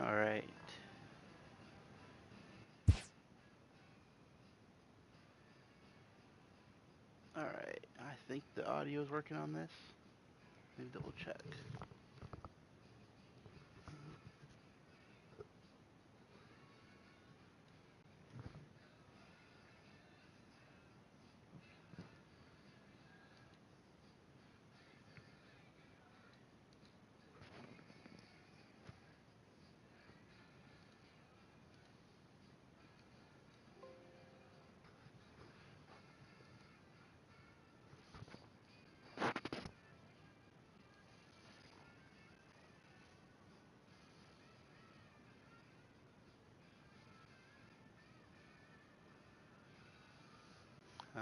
All right. All right. I think the audio is working on this. Let me double check.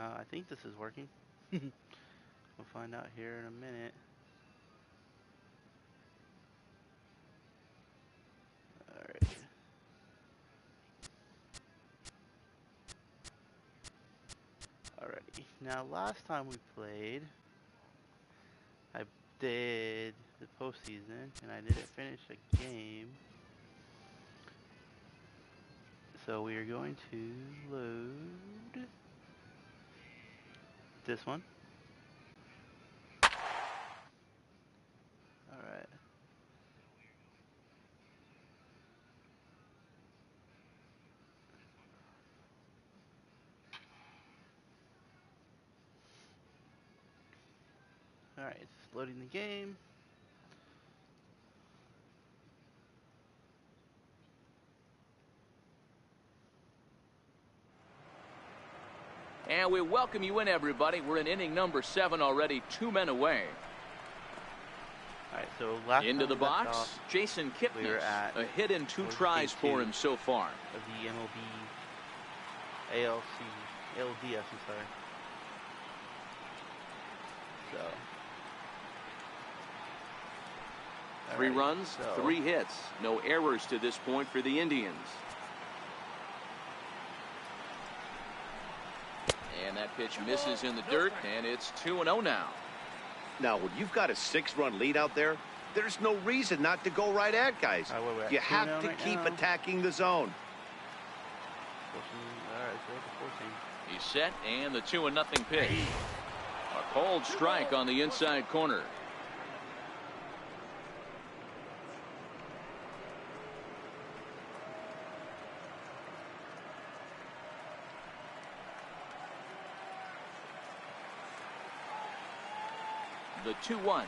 I think this is working. We'll find out here in a minute. All right. Alrighty. Now, last time we played, I did the postseason, and I didn't finish a game. So we are going to load this one. Alright. Alright, it's loading the game. And we welcome you in, everybody. We're in inning number 7 already, 2 men away. Alright, so last into time the we left box, off, Jason Kipnis. we were at a hit and 2 tries for him so far. Of the MLB ALDS, I'm sorry. So. 3 runs, 3 hits. No errors to this point for the Indians. And that pitch misses in the dirt, and it's 2-0 now. Now, when you've got a 6-run lead out there, there's no reason not to go right at guys. You have to keep attacking the zone. He's set, and the 2-0 pitch. A cold strike on the inside corner. The 2-1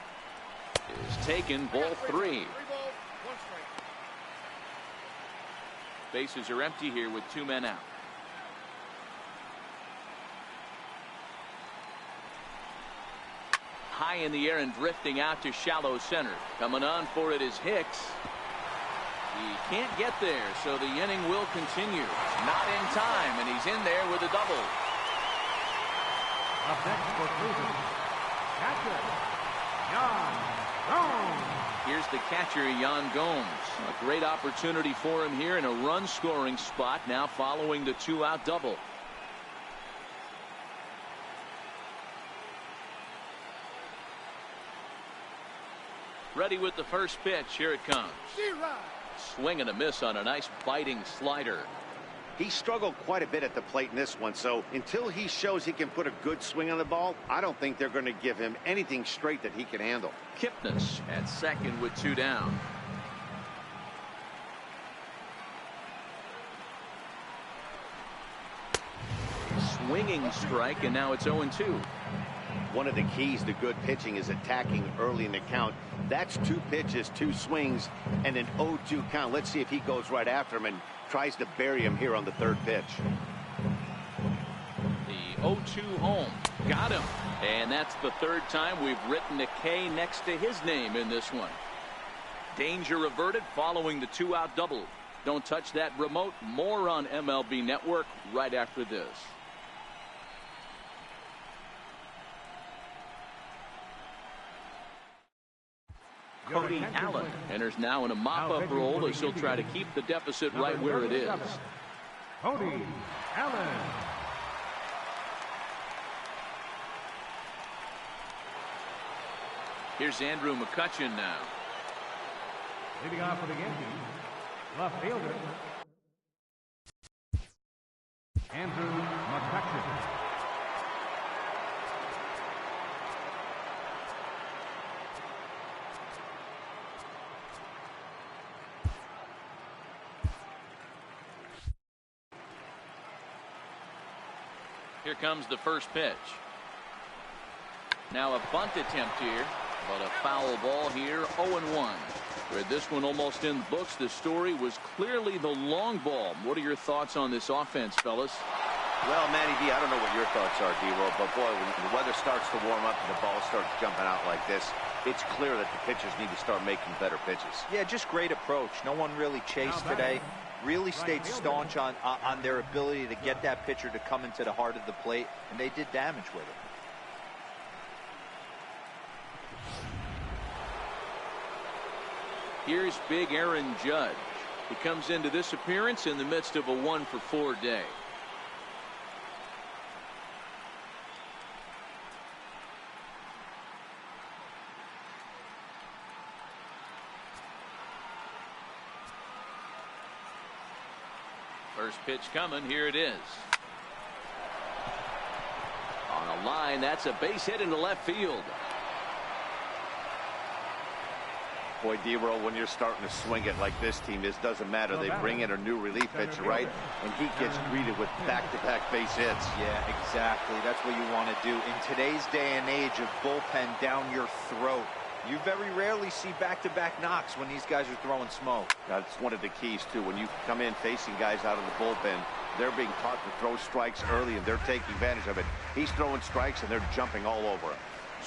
is taken, ball 3. Bases are empty here with 2 men out. High in the air and drifting out to shallow center. Coming on for it is Hicks. He can't get there, so the inning will continue. Not in time, and he's in there with a double. Up next for Cleveland, catcher, Yan Gomes. Here's the catcher, Yan Gomes. A great opportunity for him here in a run-scoring spot now following the 2-out double. Ready with the first pitch. Here it comes. Swing and a miss on a nice biting slider. He struggled quite a bit at the plate in this one, so until he shows he can put a good swing on the ball, I don't think they're going to give him anything straight that he can handle. Kipnis at second with 2 down. Swinging strike, and now it's 0-2. One of the keys to good pitching is attacking early in the count. That's 2 pitches, 2 swings, and an 0-2 count. Let's see if he goes right after him and tries to bury him here on the 3rd pitch. The 0-2 home. Got him. And that's the 3rd time we've written a K next to his name in this one. Danger averted following the 2-out double. Don't touch that remote. More on MLB Network right after this. Cody Allen enters now in a mop-up role as he'll try to keep the deficit right where it is. Cody Allen. Here's Andrew McCutchen now. Leading off for the Yankees, Left fielder, Andrew McCutcheon. Here comes the first pitch. Now a bunt attempt here, but a foul ball here, 0-1. With this one almost in the books, the story was clearly the long ball. What are your thoughts on this offense, fellas? Well, Matty D, I don't know what your thoughts are, D-Roll, but boy, when the weather starts to warm up and the ball starts jumping out like this, it's clear that the pitchers need to start making better pitches. Yeah, just great approach. No one really chased today. Really stayed staunch on their ability to get that pitcher to come into the heart of the plate, and they did damage with it. Here's big Aaron Judge. He comes into this appearance in the midst of a 1-for-4 day. First pitch coming. Here it is. On a line, that's a base hit into left field. Boy, D-Roll, when you're starting to swing it like this team is, doesn't matter. They bring in a new relief pitcher, right? And he gets greeted with back-to-back base hits. Yeah, exactly. That's what you want to do. In today's day and age of bullpen down your throat, you very rarely see back-to-back knocks when these guys are throwing smoke. That's one of the keys, too. When you come in facing guys out of the bullpen, they're being taught to throw strikes early, and they're taking advantage of it. He's throwing strikes, and they're jumping all over him.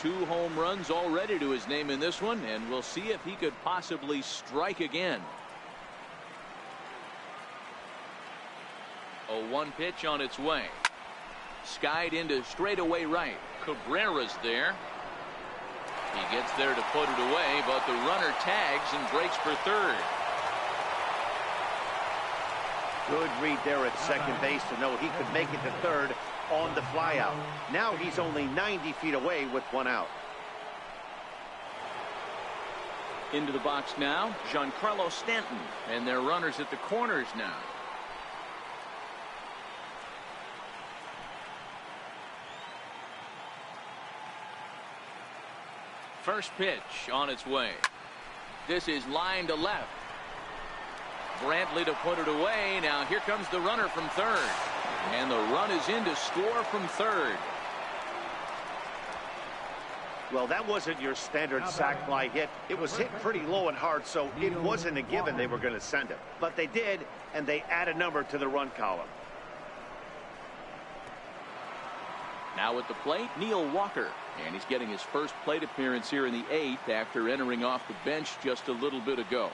2 home runs already to his name in this one, and we'll see if he could possibly strike again. 0-1 pitch on its way. Skied into straightaway right. Cabrera's there. He gets there to put it away, but the runner tags and breaks for third. Good read there at second base to know he could make it to third on the flyout. Now he's only 90 feet away with 1 out. Into the box now, Giancarlo Stanton, and their runners at the corners now. First pitch on its way. This is line to left. Brantley to put it away. Now here comes the runner from third. And the run is in to score from third. Well, that wasn't your standard sac fly hit. It was hit pretty low and hard, so it wasn't a given they were going to send it. But they did, and they add a number to the run column. Now at the plate, Neil Walker. And he's getting his first plate appearance here in the 8th after entering off the bench just a little bit ago.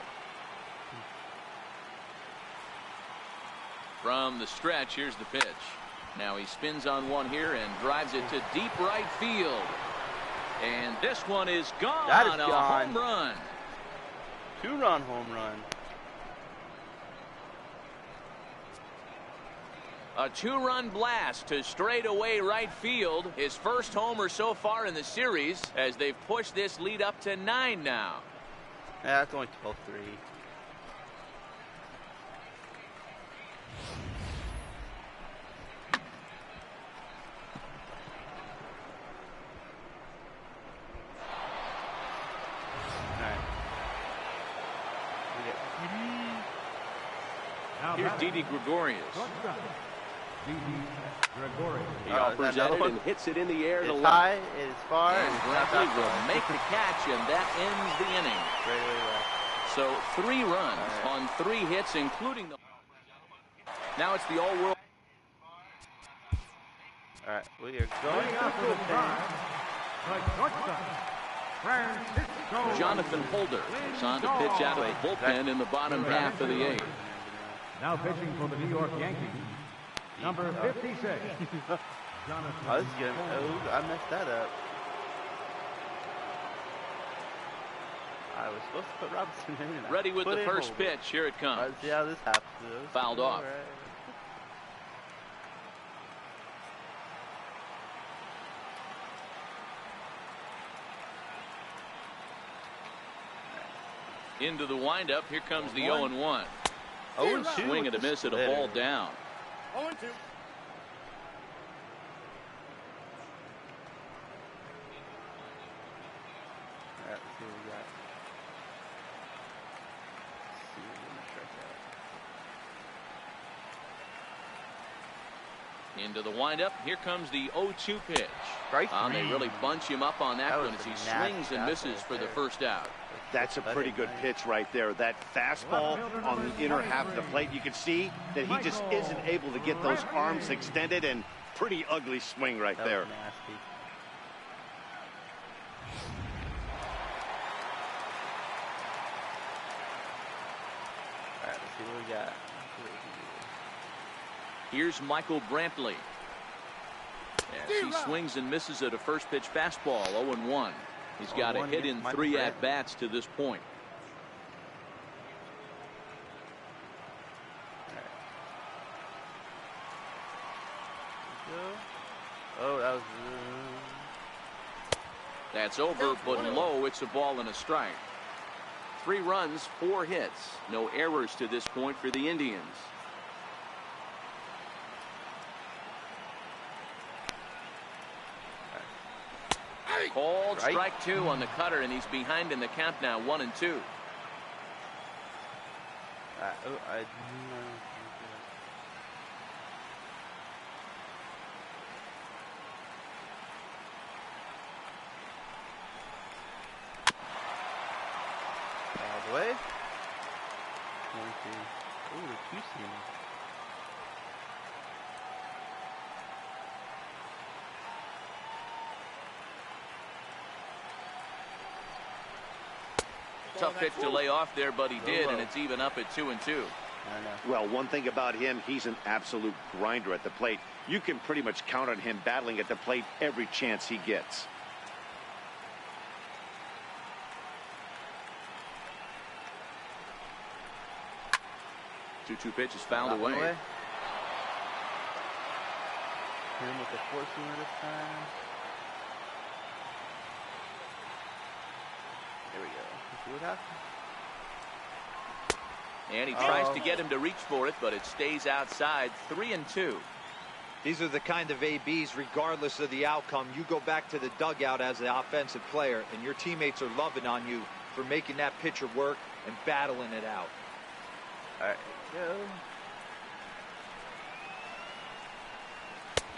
From the stretch, here's the pitch. Now he spins on one here and drives it to deep right field. And this one is gone. That is a gone. home run. 2-run home run. A 2-run blast to straightaway right field. His first homer so far in the series as they've pushed this lead up to 9 now. Yeah, that's only 12-3. Here's Didi Gregorius. He offers at it and hits it in the air to It's left. high, it is far, And and it's not Brantley that will far. make the catch, and that ends the inning. Straight away left. So 3 runs on 3 hits, including the. Now it's the all-world. All right, we are going to the bullpen. Jonathan Holder is on to pitch out of the bullpen in the bottom half of the 8th. Now pitching for the New York Yankees, number 56. Jonathan Oh, this is good. Oh, I messed that up. I was supposed to put Robinson in. And I Ready with put the in first Holder. pitch. Here it All comes. right, see how this happens. Fouled All off. right. Into the windup. Here comes the 0-1. Oh, Swing and a miss at a ball down. 0-2. Alright, let's see what we got. Let's see what we're gonna strike out. Into the windup. Here comes the 0-2 pitch. Strike They three. really bunch him up on that That was one as a he nasty swings and shot misses right for the there. first out. That's a pretty good pitch right there. That fastball on the inner half of the plate. You can see that he just isn't able to get those arms extended, and pretty ugly swing right That there. was nasty. Alright, let's see what we got. Let's see what we can do. Here's Michael Brantley. As he swings and misses at a first pitch fastball, 0-1. He's got a hit in 3 at-bats to this point. Oh, that was. That's over, but low. It's a ball and a strike. 3 runs, 4 hits. No errors to this point for the Indians. Called strike 2 on the cutter, and he's behind in the count now, 1-2. All the way. 1, 2. Ooh, the 2-seam. Tough pitch to lay off there, but he did, and it's even up at 2-2. Well, one thing about him, he's an absolute grinder at the plate. You can pretty much count on him battling at the plate every chance he gets. Two pitch is fouled away. Hit him with the 4-seamer this time. There we go. Let's see what happens. And he tries to get him to reach for it, but it stays outside. 3-2. These are the kind of ABs, regardless of the outcome. You go back to the dugout as the offensive player, and your teammates are loving on you for making that pitcher work and battling it out. All right, go.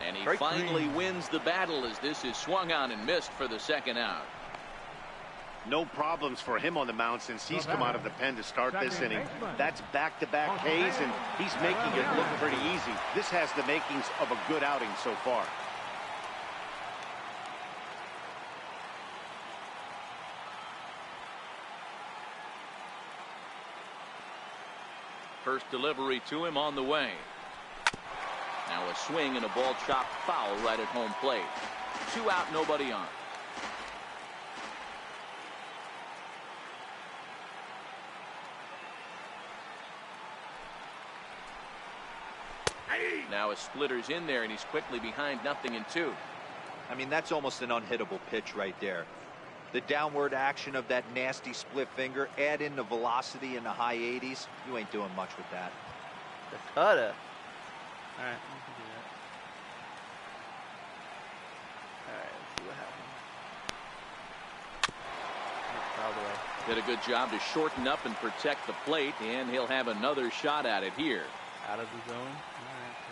And he finally wins the battle as this is swung on and missed for the second out. No problems for him on the mound since he's come out of the pen to start this inning. That's back-to-back Ks, and he's making it look pretty easy. This has the makings of a good outing so far. First delivery to him on the way. Now a swing and a ball chopped foul right at home plate. 2 out, nobody on. Now a splitter's in there, and he's quickly behind 0-2. I mean, that's almost an unhittable pitch right there. The downward action of that nasty split finger, add in the velocity in the high 80s, you ain't doing much with that. The cutter. All right, we can do that. All right, let's see what happens. All the way. Did a good job to shorten up and protect the plate, and he'll have another shot at it here. Out of the zone. All right, sir.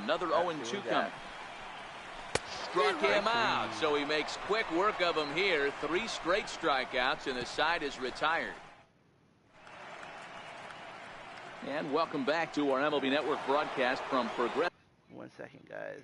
Another 0-2 coming. Struck him out, so he makes quick work of him here. 3 straight strikeouts, and the side is retired. And welcome back to our MLB Network broadcast from Progressive. 1 second, guys.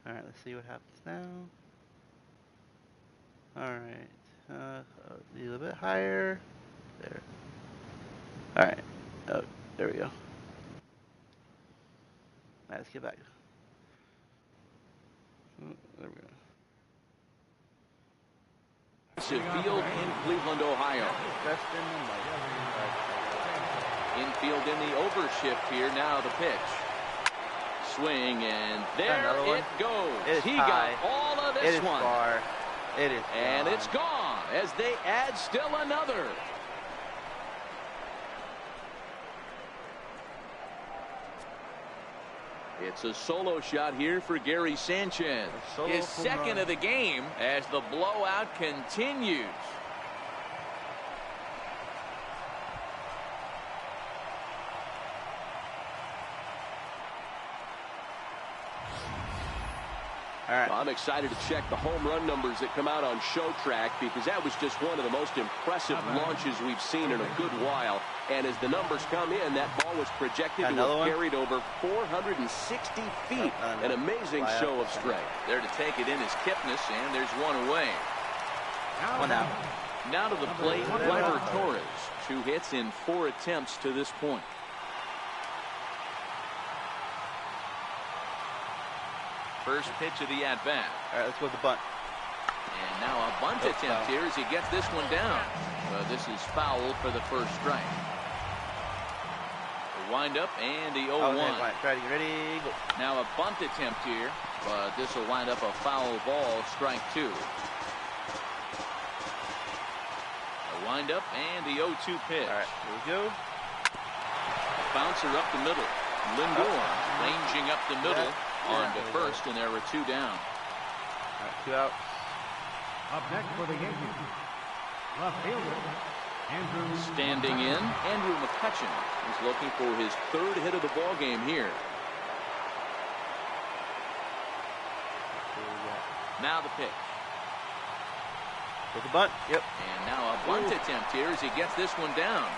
Alright, let's see what happens now. Alright. A little bit higher. There. Alright. Oh, there we go. Alright, let's get back. Oh, there we go. Field in Cleveland, Ohio. Infield in the overshift here. Now the pitch. Swing, and there it goes. He got all of this one. Far. It is and gone. It's gone as they add still another. It's a solo shot here for Gary Sanchez. His second of the game as the blowout continues. All right. Well, I'm excited to check the home run numbers that come out on Show Track because that was just one of the most impressive launches we've seen in a good while. And as the numbers come in, that ball was projected to have carried over 460 feet. An amazing show of strength. There to take it in is Kipnis, and there's one away. One out. Now to the plate, Gleyber Torres. 2 hits in 4 attempts to this point. First pitch of the at-bat. All right, let's go with the bunt. And now a bunt attempt here as he gets this one down. This is foul for the first strike. The windup and the 0-1. Try to get ready. Go. Now a bunt attempt here, but this will wind up a foul ball, strike 2. The windup and the 0-2 pitch. All right, here we go. Bouncer up the middle. Lindor ranging up the middle. On to first, and there were 2 down. All right, 2 outs. Up next for the Yankees, left fielder, Andrew. Standing in, Andrew McCutchen is looking for his 3rd hit of the ball game here. Now the pitch. With the bunt. Yep. And now a bunt attempt here as he gets this one down.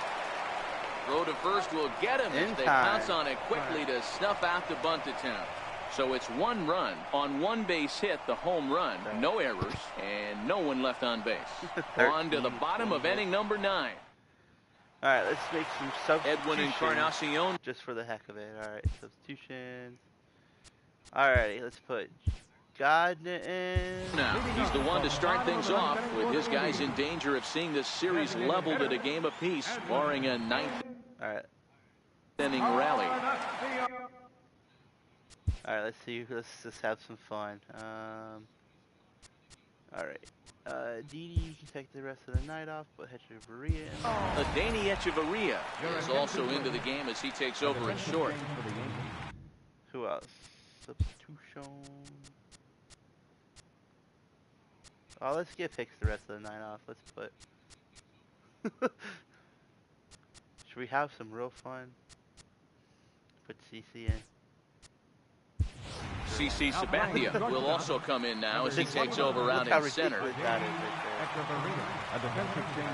Throw to first will get him as they pounce on it quickly to snuff out the bunt attempt. So it's 1 run on 1 base hit, the home run, no errors, and no one left on base. On to the bottom of inning number 9. All right, let's make some substitutions. Edwin Encarnacion. Just for the heck of it. All right, substitutions. All righty, let's put Gardner in. Now, he's the one to start things off with his guys in danger of seeing this series leveled at a game apiece, barring a 9th inning rally. All right, let's see. Let's just have some fun. All right. Didi can take the rest of the night off, but Echeverria. Danny Echeverria is also into the game as he takes over at short. Who else? Substitution. Oh, let's get picks the rest of the night off. Let's put. Should we have some real fun? Put CC in. CC Sabathia will also come in now as he takes over out in center. That is right there.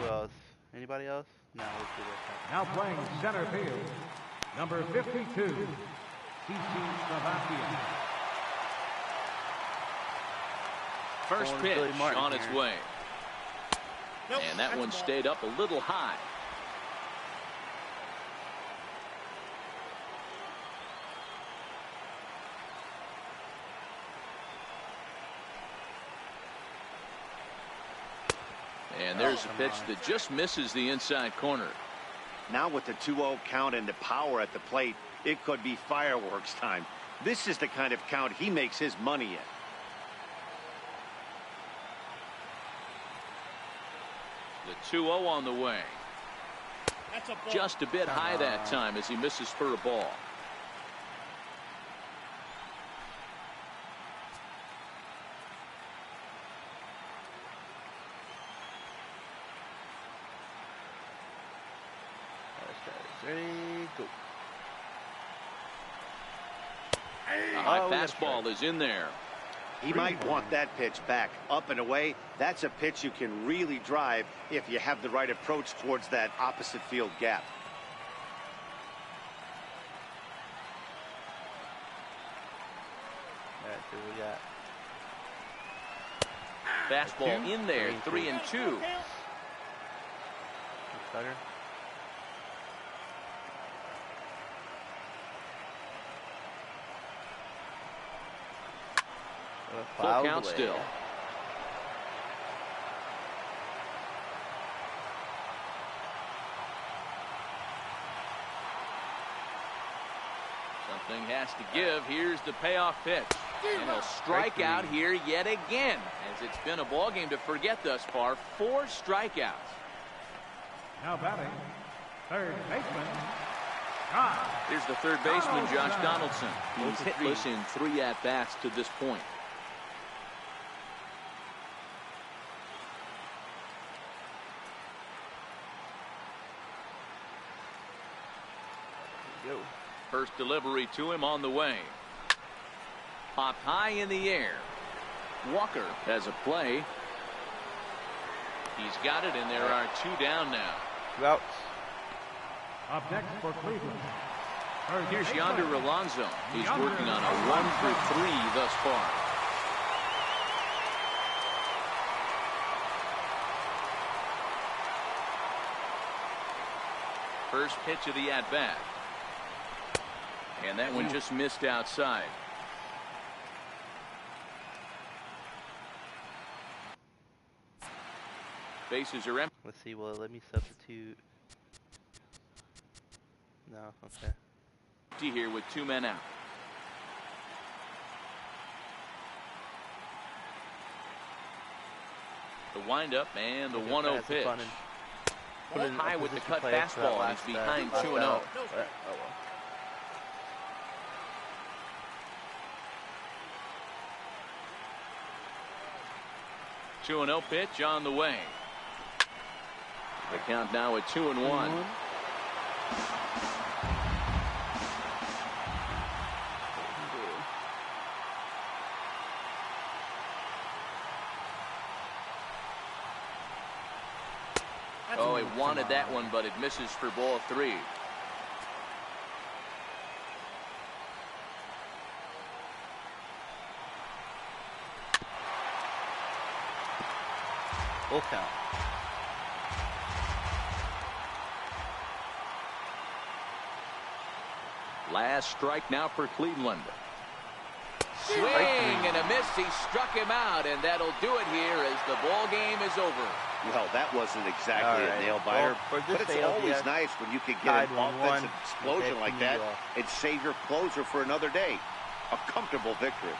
Who else? Anybody else? No, let's do that. Now playing center field, number 52, CC Sabathia. First pitch on its way. And that one stayed up a little high. And there's a pitch that just misses the inside corner. Now with the 2-0 count and the power at the plate, it could be fireworks time. This is the kind of count he makes his money in. The 2-0 on the way. Just a bit high that time as he misses for a ball. Ready, go. A high fastball is in there. He might want that pitch back, up and away. That's a pitch you can really drive if you have the right approach towards that opposite field gap. Fastball in there, 3-2. Better. Full count still. Something has to give. Here's the payoff pitch. And he'll strike out here yet again, as it's been a ball game to forget thus far. 4 strikeouts. Now batting, third baseman, Here's the third baseman, Josh Donaldson. He's hitless in 3 at-bats to this point. First delivery to him on the way. Popped high in the air. Walker has a play. He's got it, and there are 2 down now. 2 outs. up next for Cleveland. Here's Yonder Alonso. He's working on a 1-for-3 thus far. First pitch of the at-bat. And that one just missed outside. Bases are empty. Let's see, will it let me substitute? No, okay. Here with 2 men out. The windup and the 1-0 pitch. High with the cut fastball. He's behind 2-0. 2-0 pitch on the way. The count now at 2-1. Oh, he wanted that one, but it misses for ball 3. Full count. Last strike now for Cleveland. Swing and a miss. He struck him out, and that'll do it here as the ball game is over. Well, that wasn't exactly a nail biter, but it's always nice when you can get an offensive explosion like that and save your closer for another day. A comfortable victory.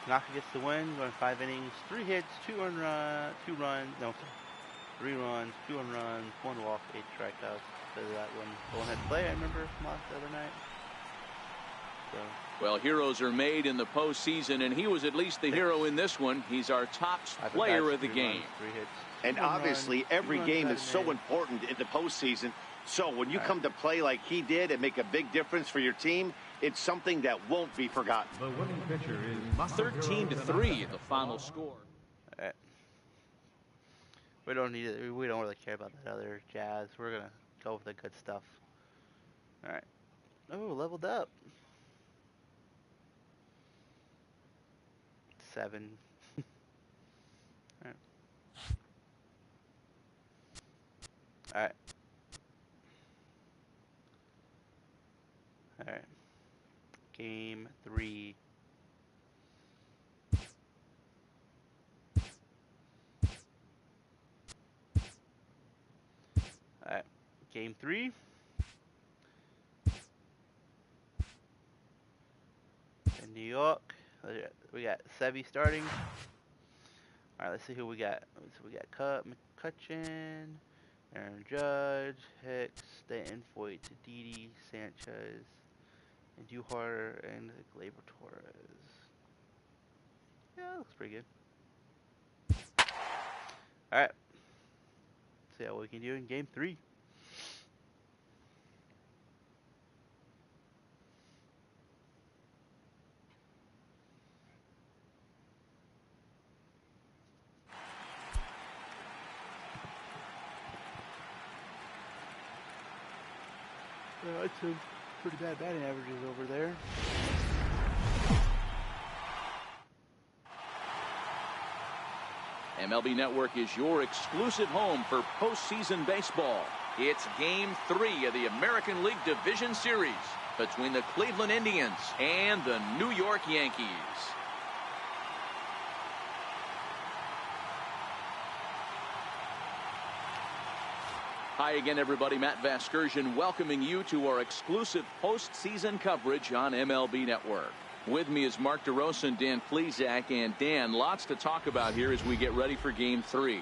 Tanaka gets the win, going 5 innings, 3 hits, 3 runs, 2 runs, 1 run, 1 walk, 8 strikeouts. So that one go-ahead play, I remember from the other night. So. Well, heroes are made in the postseason, and he was at least the hero in this one. He's our top player of the game. Runs, 3 hits, and obviously, every game is so important in the postseason. So when you come to play like he did and make a big difference for your team, it's something that won't be forgotten. The winning pitcher is 13-3, the final score. All right. We don't need it. We don't really care about that other jazz. We're gonna go with the good stuff. All right. Oh, leveled up. 7. All right. All right. All right. Game 3. All right. Game 3. In New York. We got Sevy starting. All right, let's see who we got. So we got McCutcheon, Aaron Judge, Hicks, Stanton, Voigt, Didi, Sanchez, And Duhar and Gleyber Torres. Yeah, that looks pretty good. Alright. See how we can do in game 3. That's some pretty bad batting averages over there. MLB Network is your exclusive home for postseason baseball. It's Game 3 of the American League Division Series between the Cleveland Indians and the New York Yankees. Hi again, everybody. Matt Vasgersian welcoming you to our exclusive postseason coverage on MLB Network. With me is Mark DeRosa and Dan Plesac. And Dan, lots to talk about here as we get ready for Game 3.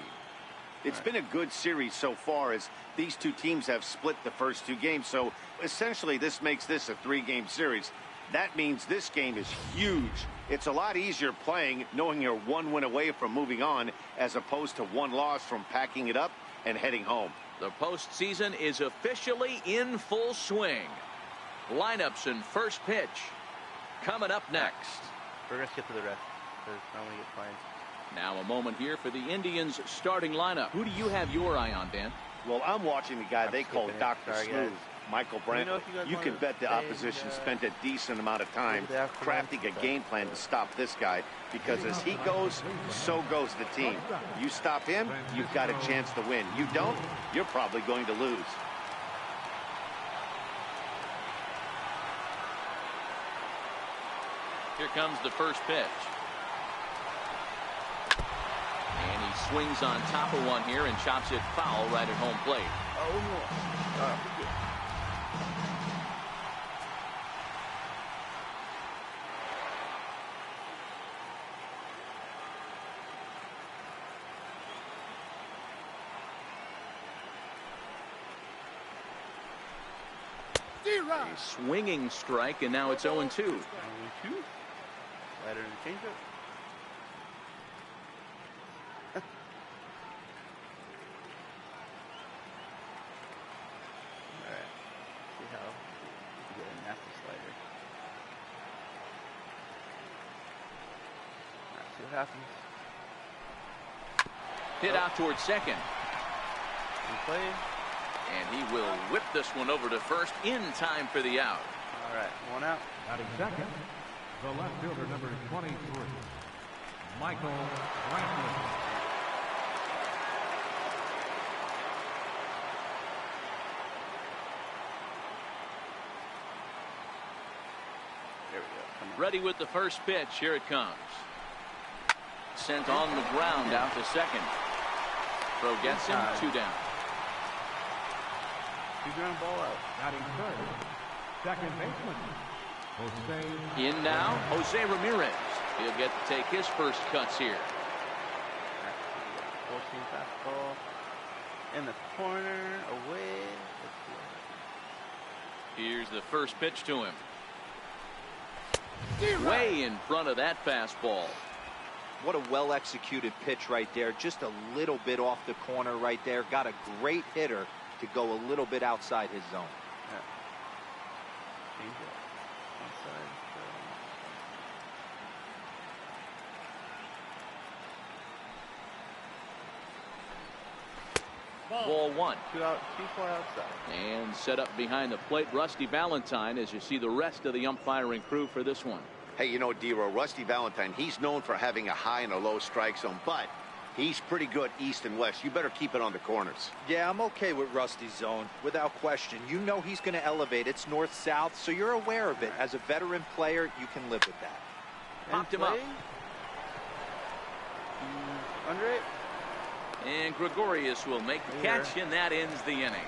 It's been a good series so far as these two teams have split the first 2 games. So essentially this makes this a 3-game series. That means this game is huge. It's a lot easier playing knowing you're 1 win away from moving on as opposed to 1 loss from packing it up and heading home. The postseason is officially in full swing. Lineups and first pitch coming up next. We're going to skip to the rest because I want to get playing. Now a moment here for the Indians starting lineup. Who do you have your eye on, Dan? Well, I'm watching the guy they call Dr. Smooth, Michael Brandt. You can bet the opposition spent a decent amount of time crafting a game plan to stop this guy because as he goes, so goes the team. You stop him, you've got a chance to win. You don't, you're probably going to lose. Here comes the first pitch. And he swings on top of one here and chops it foul right at home plate. A swinging strike, and now it's 0-2. 0-2. Slider and changeup. Alright. See how we get a nasty slider. Alright, see what happens. Hit out towards second. In play. And he will whip this one over to first in time for the out. Alright, 1 out. Batting second, the left fielder, number 23, Michael Brantley. There we go. Come on. Ready with the first pitch. Here it comes. Sent on the ground out to second. Throw gets him, 2 down. 2-ground ball out. Batting third, second baseman, Jose. In now, Jose Ramirez. He'll get to take his first cuts here. 14 fastball in the corner, away. Here's the first pitch to him. Way in front of that fastball. What a well-executed pitch right there. Just a little bit off the corner right there. Got a great hitter to go a little bit outside his zone. Ball 1. 2 out, 2 far outside. And set up behind the plate, Rusty Valentine, as you see the rest of the umpiring crew for this one. Hey, you know, Dero, Rusty Valentine, he's known for having a high and a low strike zone, but he's pretty good east and west. You better keep it on the corners. Yeah, I'm okay with Rusty's zone, without question. You know he's going to elevate. It's north-south, so you're aware of it. As a veteran player, you can live with that. Popped him up. Under it. And Gregorius will make the catch, and that ends the inning.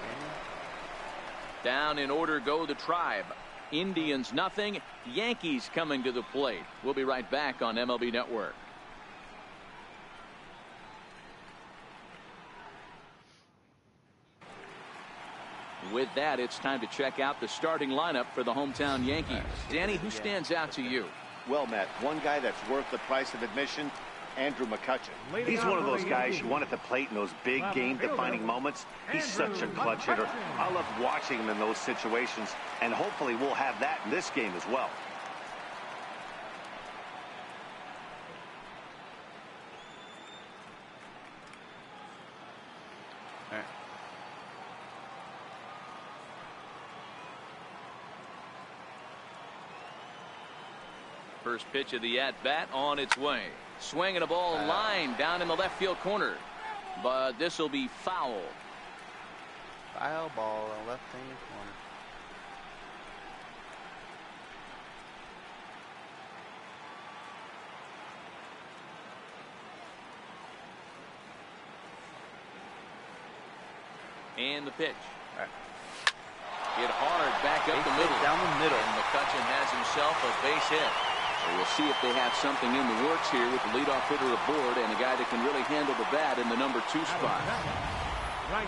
Down in order go the Tribe. Indians nothing. Yankees coming to the plate. We'll be right back on MLB Network. with that, it's time to check out the starting lineup for the hometown Yankees. Danny, who stands out to you? Well, Matt, one guy that's worth the price of admission, Andrew McCutchen. He's one of those guys you want at the plate in those big game-defining moments. He's such a clutch hitter. I love watching him in those situations, and hopefully we'll have that in this game as well. First pitch of the at-bat on its way. Swinging a ball line down in the left field corner. But this will be foul. Foul ball on left-hand corner. And the pitch. Hit hard back up the middle. Down the middle. And McCutchen has himself a base hit. So we'll see if they have something in the works here with the leadoff hitter aboard and a guy that can really handle the bat in the number 2 spot.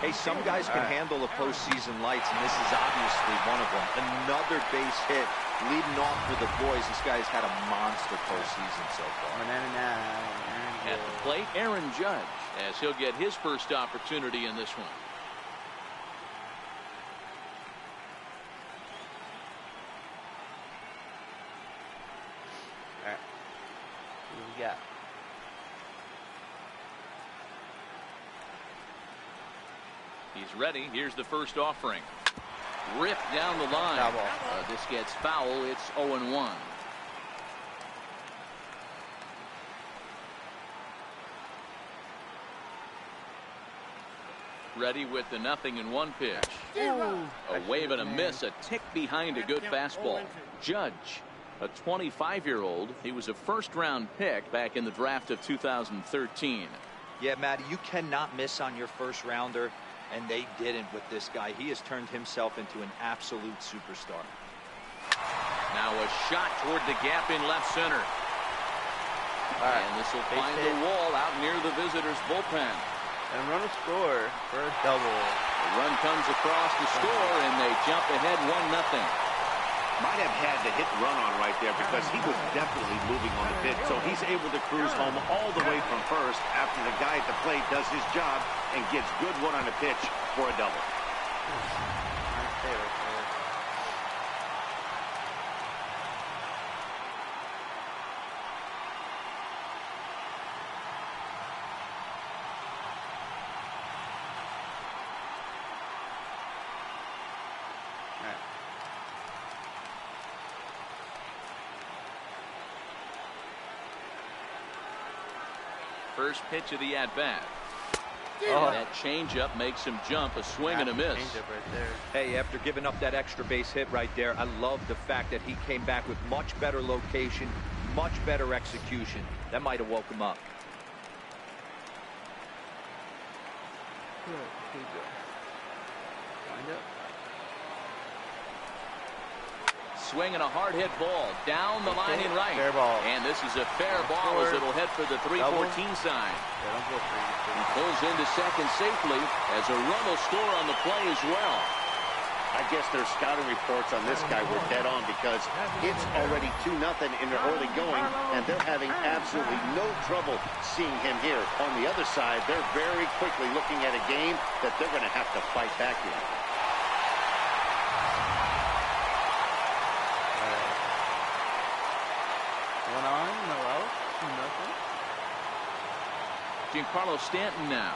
Hey, some guys can handle the postseason lights, and this is obviously one of them. Another base hit leading off for the boys. This guy's had a monster postseason so far. At the plate, Aaron Judge, as he'll get his first opportunity in this one. Yeah. He's ready. Here's the first offering. Ripped down the line. This gets foul. It's 0-1. Ready with the 0-1 pitch. A wave and a miss. A tick behind a good fastball. Judge, a 25-year-old. He was a first-round pick back in the draft of 2013. Yeah, Matty, you cannot miss on your first-rounder, and they didn't with this guy. He has turned himself into an absolute superstar. Now a shot toward the gap in left center. And this will find the wall out near the visitors' bullpen. And run a score for a double. The run comes across the score, and they jump ahead 1-0. Might have had the hit and run on right there because he was definitely moving on the pitch. So he's able to cruise home all the way from first after the guy at the plate does his job and gets good one on a pitch for a double. Nice play right there. First pitch of the at-bat. That changeup makes him jump. A swing and a miss. Right there. Hey, after giving up that extra base hit right there, I love the fact that he came back with much better location, much better execution. That might have woke him up. Wind up. Swinging a hard hit ball down the line in right. Fair ball. And this is a fair ball as it'll head for the 314 sign. Yeah, don't go for it. He pulls into second safely as a run will score on the play as well. I guess their scouting reports on this guy were dead on because it's already 2-0 in the early going, and they're having absolutely no trouble seeing him here. On the other side, they're very quickly looking at a game that they're going to have to fight back in. One on, no out, 2-0. Giancarlo Stanton now.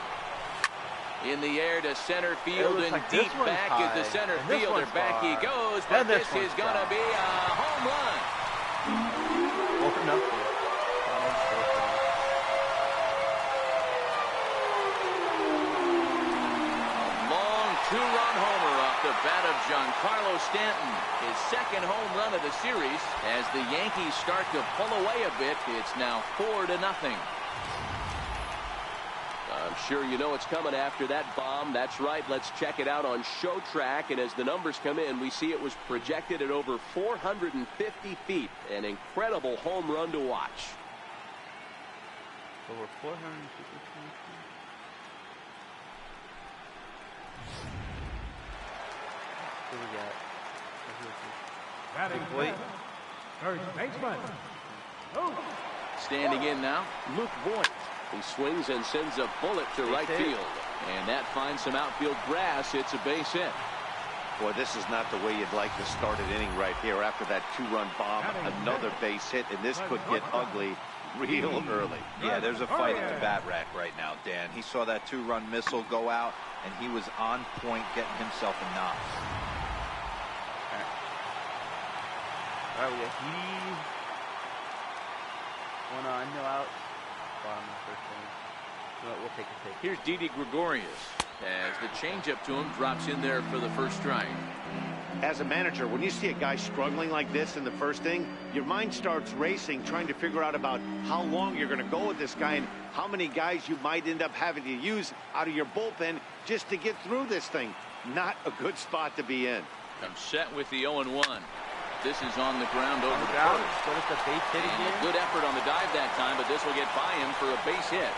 In the air to center field and like deep back is the center fielder. Back he goes, but this is going to be a home run. 4-0. Long two-run homer off the bat of Giancarlo Stanton. His second home run of the series. As the Yankees start to pull away a bit, it's now 4-0. I'm sure you know it's coming after that bomb. That's right. Let's check it out on Show Track. And as the numbers come in, we see it was projected at over 450 feet. An incredible home run to watch. Over 450 feet. Who we got? Batting Wait. third baseman. Luke. Standing in now, Luke Voigt. He swings and sends a bullet to right field. And that finds some outfield grass. It's a base hit. Boy, this is not the way you'd like to start an inning right here. After that 2-run bomb, another base hit, and this could get ugly real early. Yeah, there's a fight at the bat rack right now, Dan. He saw that 2-run missile go out, and he was on point getting himself a knock. All right, we got Heedy. 1 on, no out. Bottom of the first inning. We'll take a take. Here's Didi Gregorius as the changeup to him drops in there for the first strike. As a manager, when you see a guy struggling like this in the first inning, your mind starts racing, trying to figure out about how long you're going to go with this guy and how many guys you might end up having to use out of your bullpen just to get through this thing. Not a good spot to be in. I'm set with the 0-1. This is on the ground over the ground. first. What is the base hit And again? a good effort on the dive that time, but this will get by him for a base hit.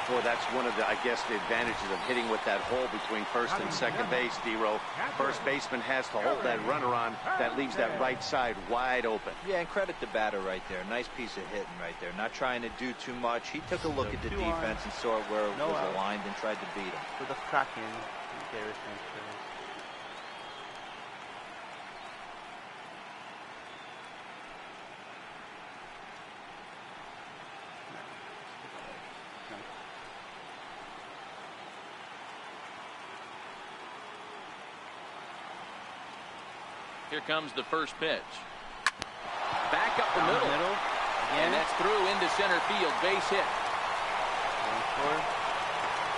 Boy, that's one of the, I guess, the advantages of hitting with that hole between first and second base, D-Row. First baseman has to hold that runner on. That leaves that right side wide open. Yeah, and credit the batter right there. Nice piece of hitting right there. Not trying to do too much. He took a look at the defense and saw where it was aligned and tried to beat him. With the cracking, Garrison. Here comes the first pitch. Back up the middle. And that's through into center field. Base hit.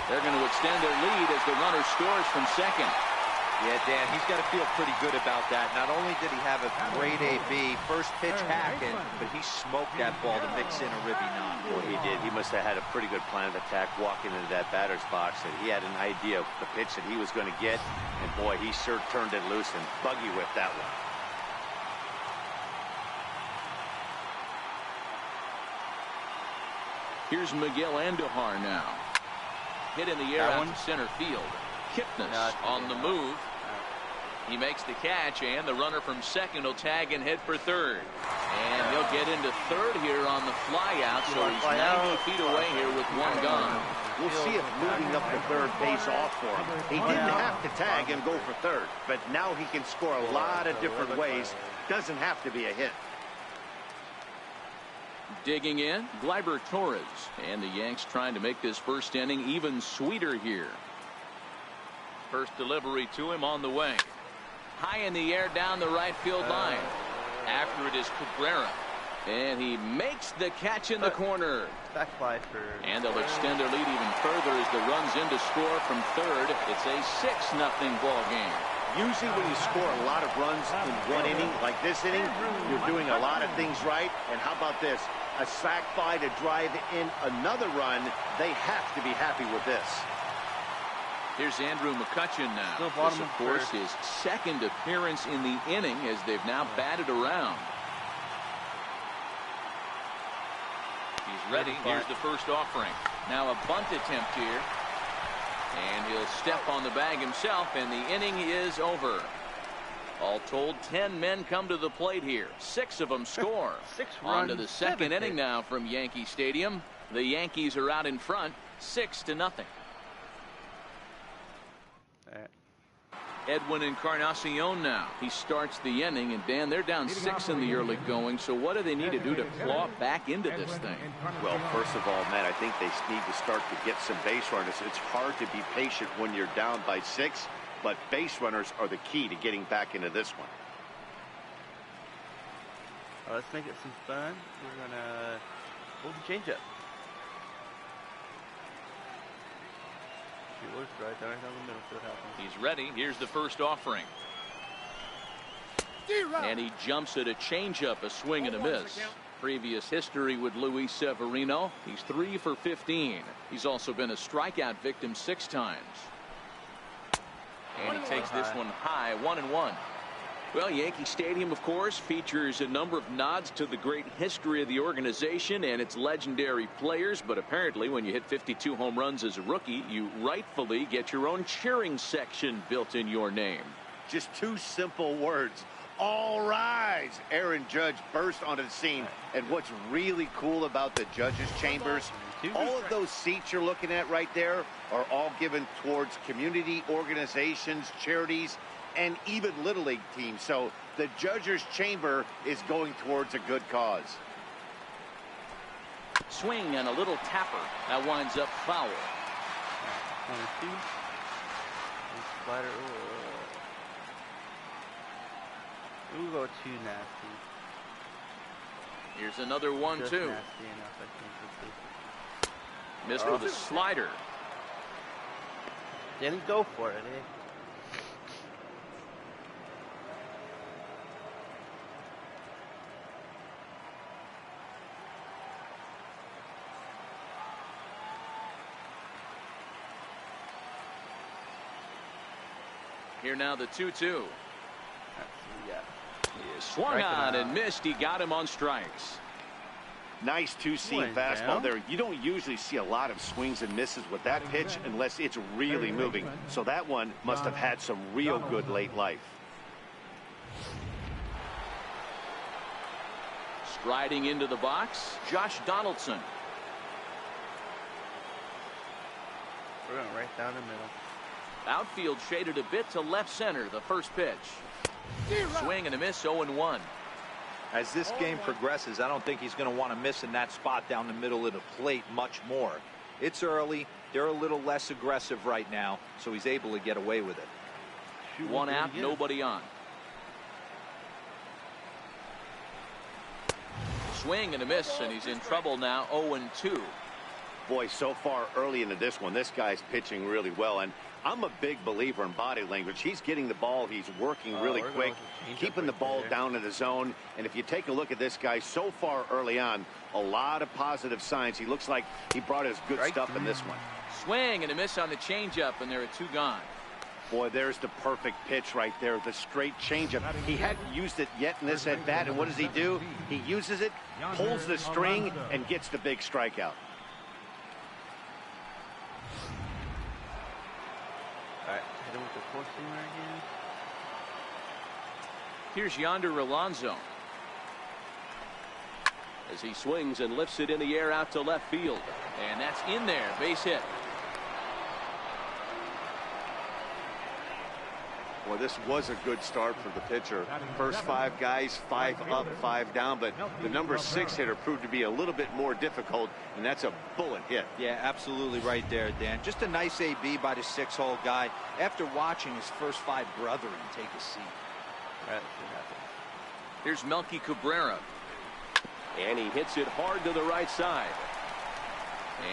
They're going to extend their lead as the runner scores from second. Yeah, Dan, he's got to feel pretty good about that. Not only did he have a great AB, first pitch hacking, but he smoked that ball to mix in a ribby knock. Well, he did. He must have had a pretty good plan of attack walking into that batter's box. And he had an idea of the pitch that he was going to get. And, boy, he sure turned it loose and buggy whipped that one. Here's Miguel Andujar now. Hit in the air out to center field. Kipnis on the move. He makes the catch, and the runner from second will tag and head for third. And he'll get into third here on the fly out, so he's 90 feet away here with one gone. We'll see if moving up to third pays off for him. He didn't have to tag and go for third, but now he can score a lot of different ways. Doesn't have to be a hit. Digging in, Gleyber Torres. And the Yanks trying to make this first inning even sweeter here. First delivery to him on the way. High in the air down the right field line. After it is Cabrera. And he makes the catch in the corner. Back fly for. And they'll extend their lead even further as the runs in to score from third. It's a 6-0 ball game. Usually when you score a lot of runs in one inning, like this inning, you're doing a lot of things right. And how about this? A sac fly to drive in another run. They have to be happy with this. Here's Andrew McCutchen now. This, of course, his second appearance in the inning as they've now batted around. He's ready. Here's the first offering. Now a bunt attempt here. And he'll step on the bag himself, and the inning is over. All told, 10 men come to the plate here. 6 of them score. 6 On runs, to the second 7 inning hits. now from Yankee Stadium. The Yankees are out in front, 6-0. Edwin Encarnacion now. He starts the inning, and Dan, they're down 6 in the early going. So what do they need to do to claw back into this thing? Well, first of all, Matt, I think they need to start to get some base runners. It's hard to be patient when you're down by 6, but base runners are the key to getting back into this one. Let's make it some fun. We're gonna hold the changeup. Right down the middle, see what happens. He's ready. Here's the first offering. And he jumps at a changeup, a swing and a miss. Previous history with Luis Severino. He's 3 for 15. He's also been a strikeout victim 6 times. And he takes this one high, 1-1. Well, Yankee Stadium, of course, features a number of nods to the great history of the organization and its legendary players. But apparently, when you hit 52 home runs as a rookie, you rightfully get your own cheering section built in your name. Just two simple words. All rise. Aaron Judge burst onto the scene. And what's really cool about the judges' chambers, all of those seats you're looking at right there are all given towards community organizations, charities, and even Little League teams. So the judges' chamber is going towards a good cause. Swing and a little tapper. That winds up foul. 1-2. Slider. We'll go too nasty. Here's another 1-2. Nasty enough, I think. Missed with a slider. Didn't go for it, eh? Here now the 2-2. Yeah. He swung on and missed. He got him on strikes. Nice two-seam fastball there. You don't usually see a lot of swings and misses with that pitch unless it's really moving. So that one must have had some real good late life. Striding into the box, Josh Donaldson. We're going right down the middle. Outfield shaded a bit to left center, the first pitch. Swing and a miss, 0-1. As this game progresses, I don't think he's going to want to miss in that spot down the middle of the plate much more. It's early. They're a little less aggressive right now, so he's able to get away with it. One out, nobody on. Swing and a miss, and he's in trouble now, 0-2. Boy, so far early into this one, this guy's pitching really well. And I'm a big believer in body language. He's getting the ball. He's working really quick, keeping the ball down in the zone. And if you take a look at this guy so far early on, a lot of positive signs. He looks like he brought his good stuff in this one. Swing and a miss on the changeup, and there are 2 gone. Boy, there's the perfect pitch right there, the straight changeup. He hadn't used it yet in this at-bat, and what does he do? He uses it, pulls the string, and gets the big strikeout. Hit him with the four-seamer again. Here's Yonder Alonso. As he swings and lifts it in the air out to left field. And that's in there, base hit. Well, this was a good start for the pitcher. First 5 guys, 5 up, 5 down, but the number 6 hitter proved to be a little bit more difficult, and that's a bullet hit. Yeah, absolutely right there, Dan. Just a nice AB by the 6-hole guy after watching his first 5 brethren take a seat. Right, see what happens. Here's Melky Cabrera. And he hits it hard to the right side.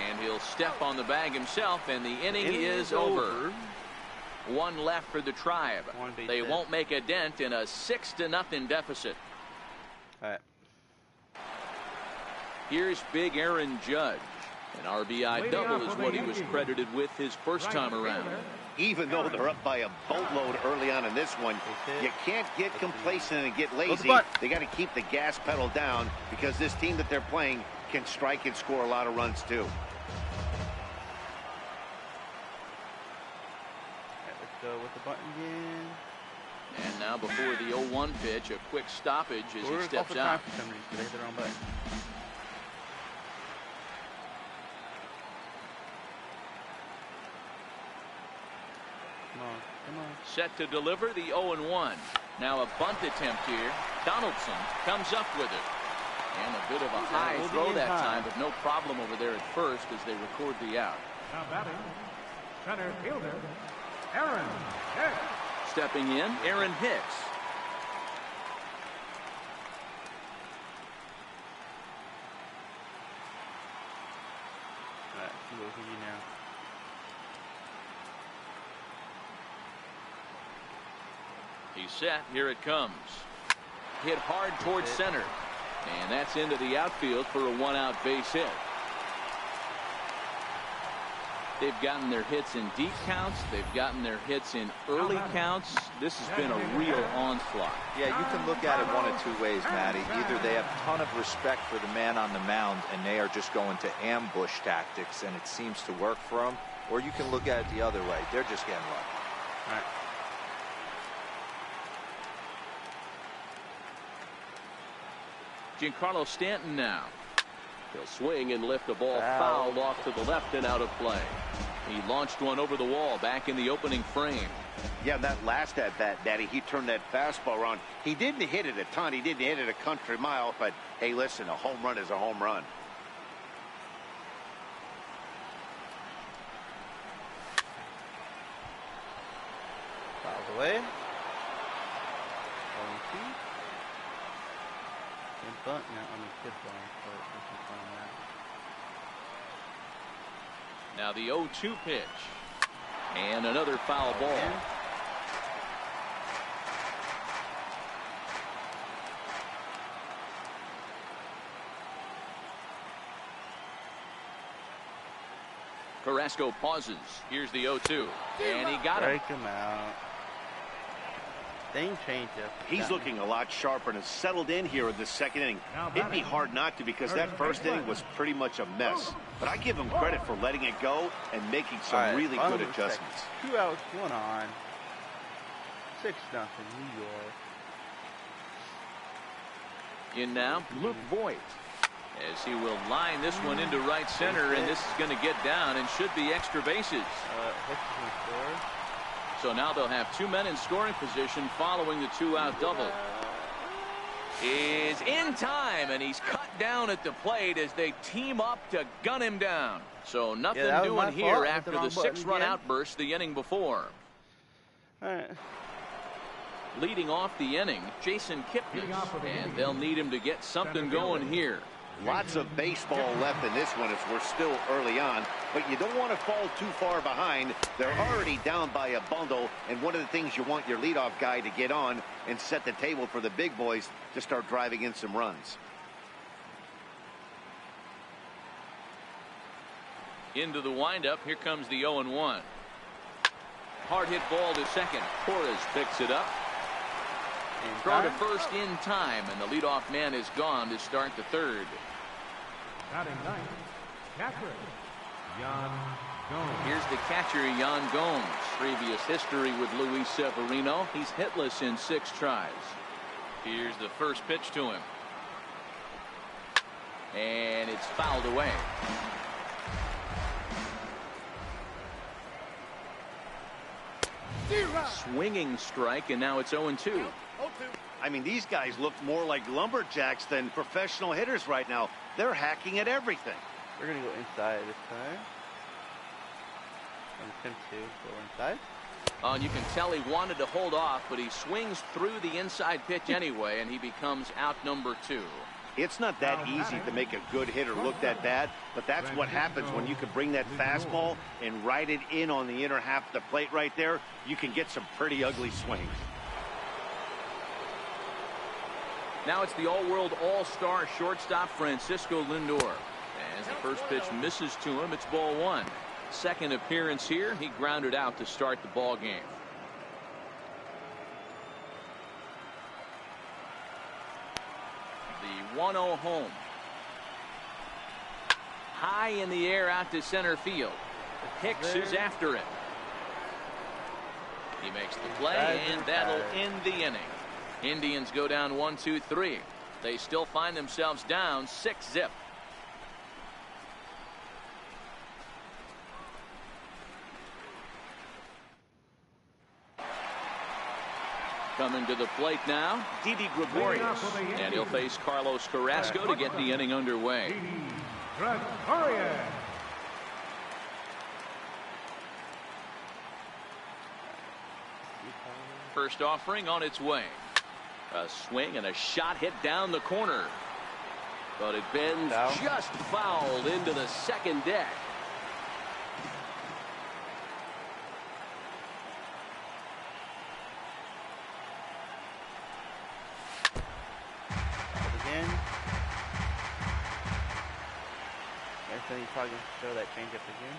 And he'll step on the bag himself, and the inning is over. 1 left for the Tribe. They won't make a dent in a 6-0 deficit. All right. Here's big Aaron Judge. An RBI double is what he was credited with his first time around. Even though they're up by a boatload early on in this one, you can't get complacent and get lazy. They got to keep the gas pedal down because this team that they're playing can strike and score a lot of runs too. Go with the button again. And now before the 0-1 pitch, a quick stoppage as he steps out. For some reason, they hit the wrong button. Come on, come on. Set to deliver the 0-1. Now a bunt attempt here. Donaldson comes up with it. And a bit of a high throw that time, but no problem over there at first as they record the out. Now batting, center fielder, Aaron Hicks. Stepping in, Aaron Hicks. All right, see what we can do now. He's set. Here it comes. Hit hard towards center. And that's into the outfield for a 1-out base hit. They've gotten their hits in deep counts. They've gotten their hits in early counts. This has been a real onslaught. Yeah, you can look at it one of 2 ways, Matty. Either they have a ton of respect for the man on the mound and they are just going to ambush tactics and it seems to work for them, or you can look at it the other way. They're just getting lucky. All right. Giancarlo Stanton now. He'll swing and lift the ball fouled off to the left and out of play. He launched one over the wall back in the opening frame. Yeah, that last at bat, Daddy, he turned that fastball around. He didn't hit it a ton. He didn't hit it a country mile. But, hey, listen, a home run is a home run. Fouls away. 0-2. Good bunt. No, I mean, good bunt. But this is fine now. Now the 0-2 pitch. And another foul ball. Again. Carrasco pauses. Here's the 0-2. And he got it. Break him out. Same changeup. He's looking a lot sharper and has settled in here in the second inning. It'd be hard not to because that first inning was pretty much a mess. But I give him credit for letting it go and making some really good adjustments. 2 outs, 1 on. 6-0 New York. In now, Luke Voigt. As he will line this one into right center, and this is going to get down and should be extra bases. So now they'll have 2 men in scoring position following the 2-out double. Is in time, and he's cut down at the plate as they team up to gun him down. So nothing doing here after the 6-run outburst the inning before. All right. Leading off the inning, Jason Kipnis, and they'll need him to get something going here. Lots of baseball left in this one as we're still early on, but you don't want to fall too far behind. They're already down by a bundle, and one of the things you want your leadoff guy to get on and set the table for the big boys to start driving in some runs. Into the windup, here comes the 0-1. Hard hit ball to second. Torres picks it up. Throw to first in time, and the leadoff man is gone to start the third. Batting ninth, catcher, Yan Gomes. Here's the catcher, Yan Gomes. Previous history with Luis Severino. He's hitless in 6 tries. Here's the first pitch to him. And it's fouled away. Swinging strike, and now it's 0-2. I mean, these guys look more like lumberjacks than professional hitters right now. They're hacking at everything. We're going to go inside this time. And 10-2, go inside. And you can tell he wanted to hold off, but he swings through the inside pitch anyway, and he becomes out number 2. It's not that easy to make a good hitter look that bad, but that's what happens when you can bring that fastball and ride it in on the inner half of the plate right there. You can get some pretty ugly swings. Now it's the all-world all-star shortstop Francisco Lindor. As the first pitch misses to him, it's ball 1. Second appearance here, he grounded out to start the ball game. The 1-0 home. High in the air out to center field. Hicks is after it. He makes the play, and that'll end the inning. Indians go down 1-2-3. They still find themselves down 6-0. Coming to the plate now, Didi Gregorius, and he'll face Carlos Carrasco to get the inning underway. First offering on its way. A swing and a shot hit down the corner. But it bends just fouled into the second deck. Again. I think he's probably going to throw that changeup again.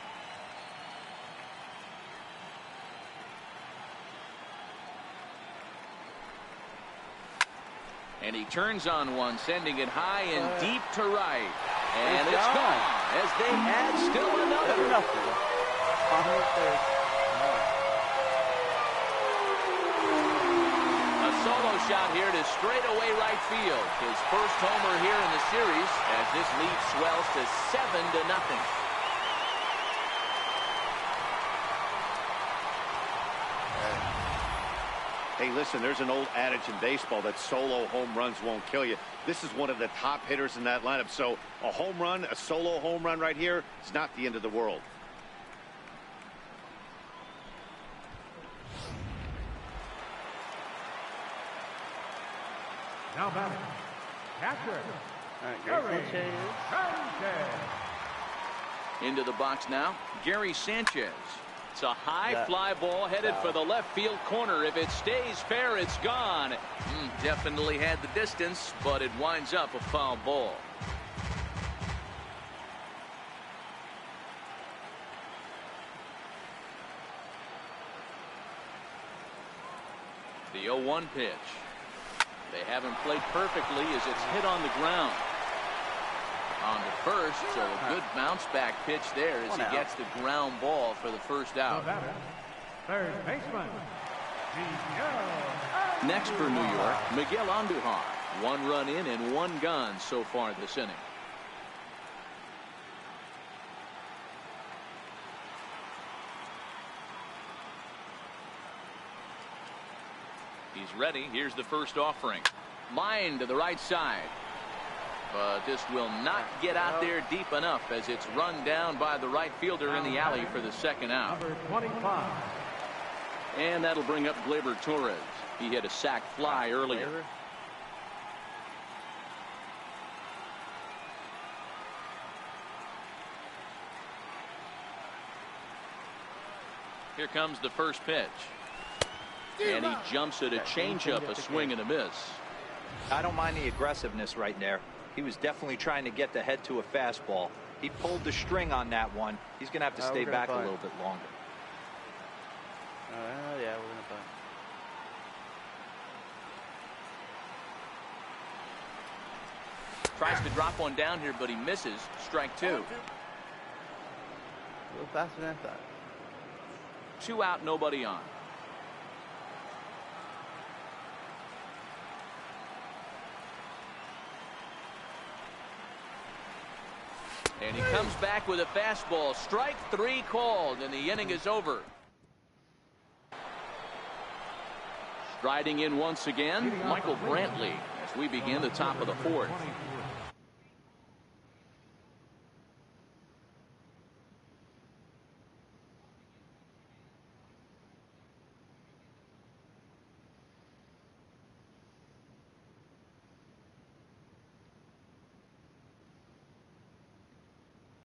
And he turns on one, sending it high and deep to right. And it's gone as they add still another. A solo shot here to straightaway right field. His first homer here in the series as this lead swells to 7-0. Hey, listen, there's an old adage in baseball that solo home runs won't kill you. This is one of the top hitters in that lineup. So a home run, a solo home run right here, is not the end of the world. Now batting, catcher. Gary Sanchez. Into the box now, Gary Sanchez. It's a high fly ball headed for the left field corner. If it stays fair, it's gone. Definitely had the distance, but it winds up a foul ball. The 0-1 pitch. They haven't played perfectly as it's hit on the ground. On to first, so a good bounce back pitch there as he gets the ground ball for the first out. Third baseman. Next for New York, Miguel Andujar. 1 run in and 1 gone so far this inning. He's ready. Here's the first offering. Line to the right side. But this will not get out there deep enough as it's run down by the right fielder in the alley for the second out. Number 25. And that'll bring up Gleyber Torres. He hit a sac fly earlier. Here comes the first pitch. And he jumps at a changeup, a swing and a miss. I don't mind the aggressiveness right there. He was definitely trying to get the head to a fastball. He pulled the string on that one. He's going to have to stay back a little bit longer. Yeah, we're going to bunt. Tries to drop one down here, but he misses. Strike 2. A little faster than I thought. 2 out, nobody on. And he comes back with a fastball. Strike 3 called, and the inning is over. Striding in once again, Michael Brantley, as we begin the top of the 4th.